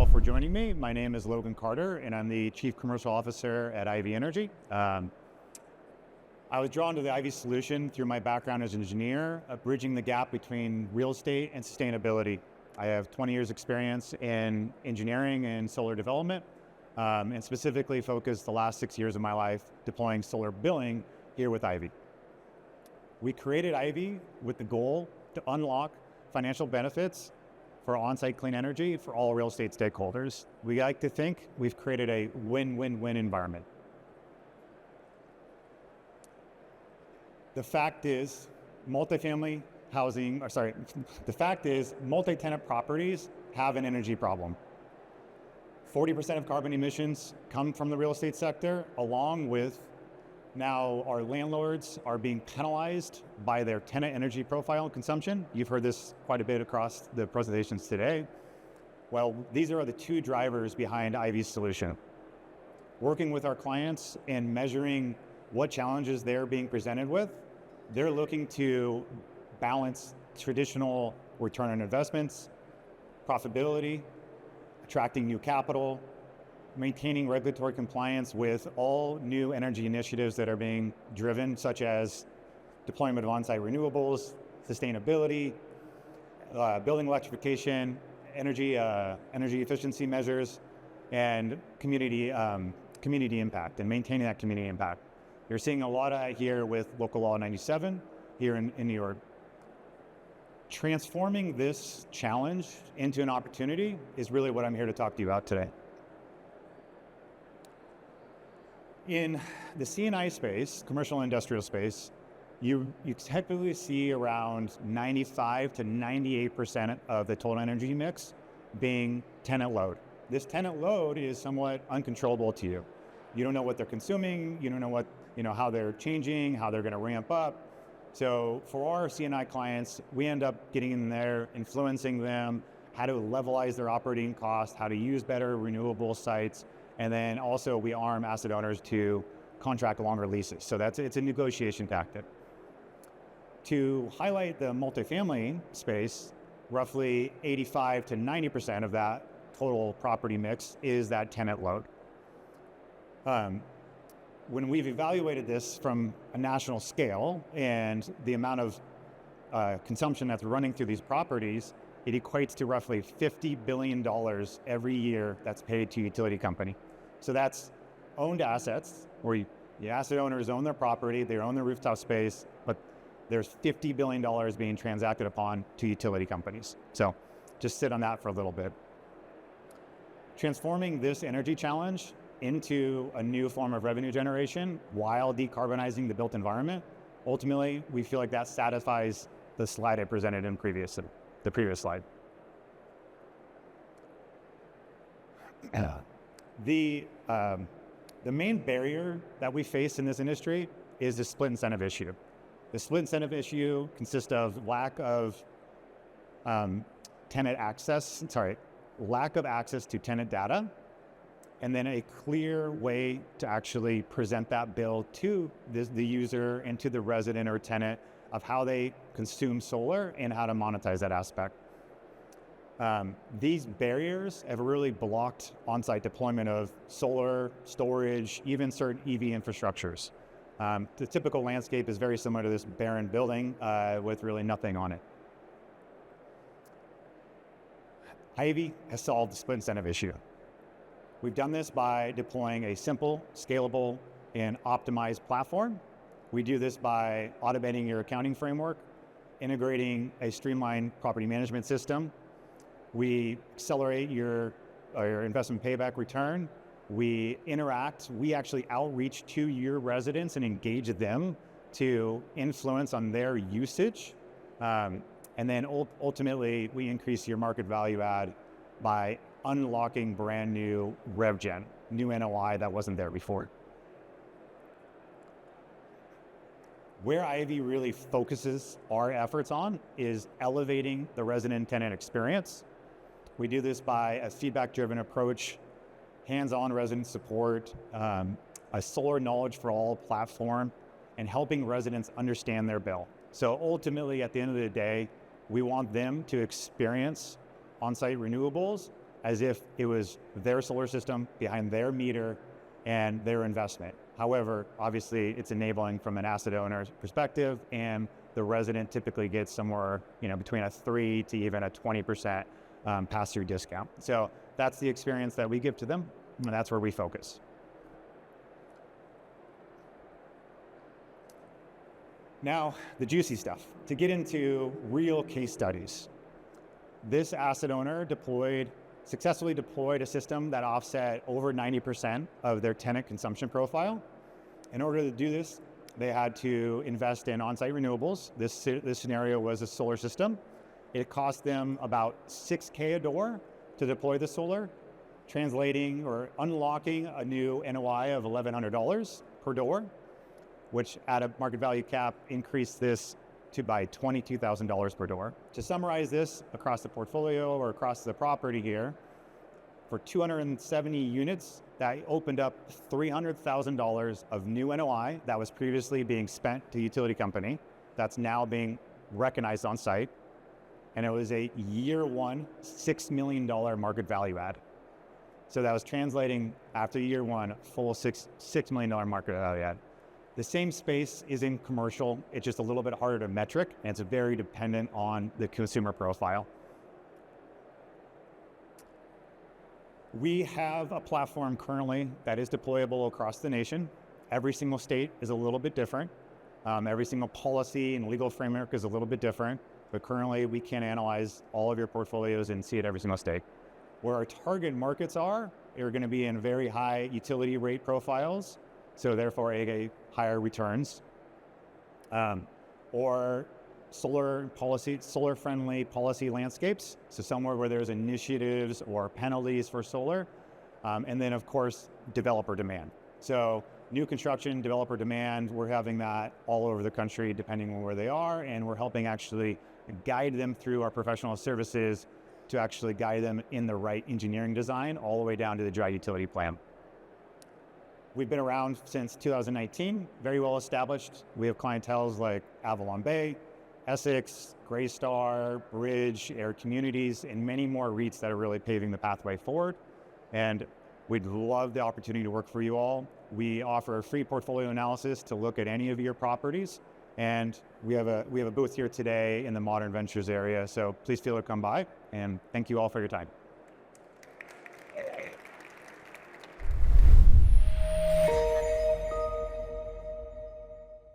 all for joining me. My name is Logan Carter, and I'm the Chief Commercial Officer at Ivy Energy. I was drawn to the Ivy solution through my background as an engineer, bridging the gap between real estate and sustainability. I have 20 years experience in engineering and solar development, and specifically focused the last 6 years of my life deploying solar billing here with Ivy. We created Ivy with the goal to unlock financial benefits for on-site clean energy for all real estate stakeholders. We like to think we've created a win-win-win environment. The fact is, multi-tenant properties have an energy problem. 40% of carbon emissions come from the real estate sector, along with now our landlords are being penalized by their tenant energy profile and consumption. You've heard this quite a bit across the presentations today. Well, these are the two drivers behind Ivy's solution. Working with our clients and measuring what challenges they're being presented with, they're looking to balance traditional return on investments, profitability, attracting new capital, maintaining regulatory compliance with all new energy initiatives that are being driven, such as deployment of on-site renewables, sustainability, building electrification, energy efficiency measures, and community impact, and maintaining that community impact. You're seeing a lot of that here with Local Law 97 here in New York. Transforming this challenge into an opportunity is really what I'm here to talk to you about today. In the C&I space, commercial and industrial space, you typically see around 95 to 98% of the total energy mix being tenant load. This tenant load is somewhat uncontrollable to you. You don't know what they're consuming, you don't know how they're changing, how they're going to ramp up. So for our C&I clients, we end up getting in there, influencing them, how to levelize their operating costs, how to use better renewable sites, and then also we arm asset owners to contract longer leases. So it's a negotiation tactic. To highlight the multifamily space, roughly 85 to 90% of that total property mix is that tenant load. When we've evaluated this from a national scale and the amount of consumption that's running through these properties, it equates to roughly $50 billion every year that's paid to utility company. So that's owned assets where the asset owners own their property, they own their rooftop space, but there's $50 billion being transacted upon to utility companies. So just sit on that for a little bit. Transforming this energy challenge into a new form of revenue generation while decarbonizing the built environment, ultimately, we feel like that satisfies the slide I presented in the previous slide. The main barrier that we face in this industry is the split incentive issue. The split incentive issue consists of lack of access to tenant data, and then a clear way to actually present that bill to the user and to the resident or tenant of how they consume solar and how to monetize that aspect. These barriers have really blocked on-site deployment of solar, storage, even certain EV infrastructures. The typical landscape is very similar to this barren building with really nothing on it. Ivy has solved the split incentive issue. We've done this by deploying a simple, scalable, and optimized platform. We do this by automating your accounting framework, integrating a streamlined property management system. We accelerate your investment payback return. We actually outreach to your residents and engage them to influence on their usage. And then ultimately, we increase your market value add by unlocking brand new rev gen, new NOI that wasn't there before. Where Ivy really focuses our efforts on is elevating the resident tenant experience. We do this by a feedback-driven approach, hands-on resident support, a solar knowledge for all platform, and helping residents understand their bill. So ultimately, at the end of the day, we want them to experience on-site renewables as if it was their solar system behind their meter and their investment. However, obviously it's enabling from an asset owner's perspective, and the resident typically gets somewhere, between a 3 to even a 20% pass-through discount. So that's the experience that we give to them, and that's where we focus. Now, the juicy stuff. To get into real case studies. This asset owner successfully deployed a system that offset over 90% of their tenant consumption profile. In order to do this, they had to invest in on-site renewables. This scenario was a solar system. It cost them about $6K a door to deploy the solar, translating or unlocking a new NOI of $1,100 per door, which at a market value cap increased this to by $22,000 per door. To summarize this across the portfolio or across the property here, for 270 units, that opened up $300,000 of new NOI that was previously being spent to utility company. That's now being recognized on site. And it was a year one, $6 million market value add. So that was translating after year one, full $6 million market value add. The same space is in commercial. It's just a little bit harder to metric, and it's very dependent on the consumer profile. We have a platform currently that is deployable across the nation. Every single state is a little bit different. Every single policy and legal framework is a little bit different, but currently we can analyze all of your portfolios and see it every single state. Where our target markets are going to be in very high utility rate profiles, so therefore higher returns, or solar-friendly policy landscapes, so somewhere where there's initiatives or penalties for solar, and then of course, developer demand. So new construction, developer demand, we're having that all over the country depending on where they are, and we're helping actually guide them through our professional services to actually guide them in the right engineering design all the way down to the dry utility plan. We've been around since 2019, very well established. We have clienteles like Avalon Bay, Essex, Greystar, Bridge, Air Communities, and many more REITs that are really paving the pathway forward. And we'd love the opportunity to work for you all. We offer a free portfolio analysis to look at any of your properties. And we have a booth here today in the Modern Ventures area. So please feel free to come by, and thank you all for your time.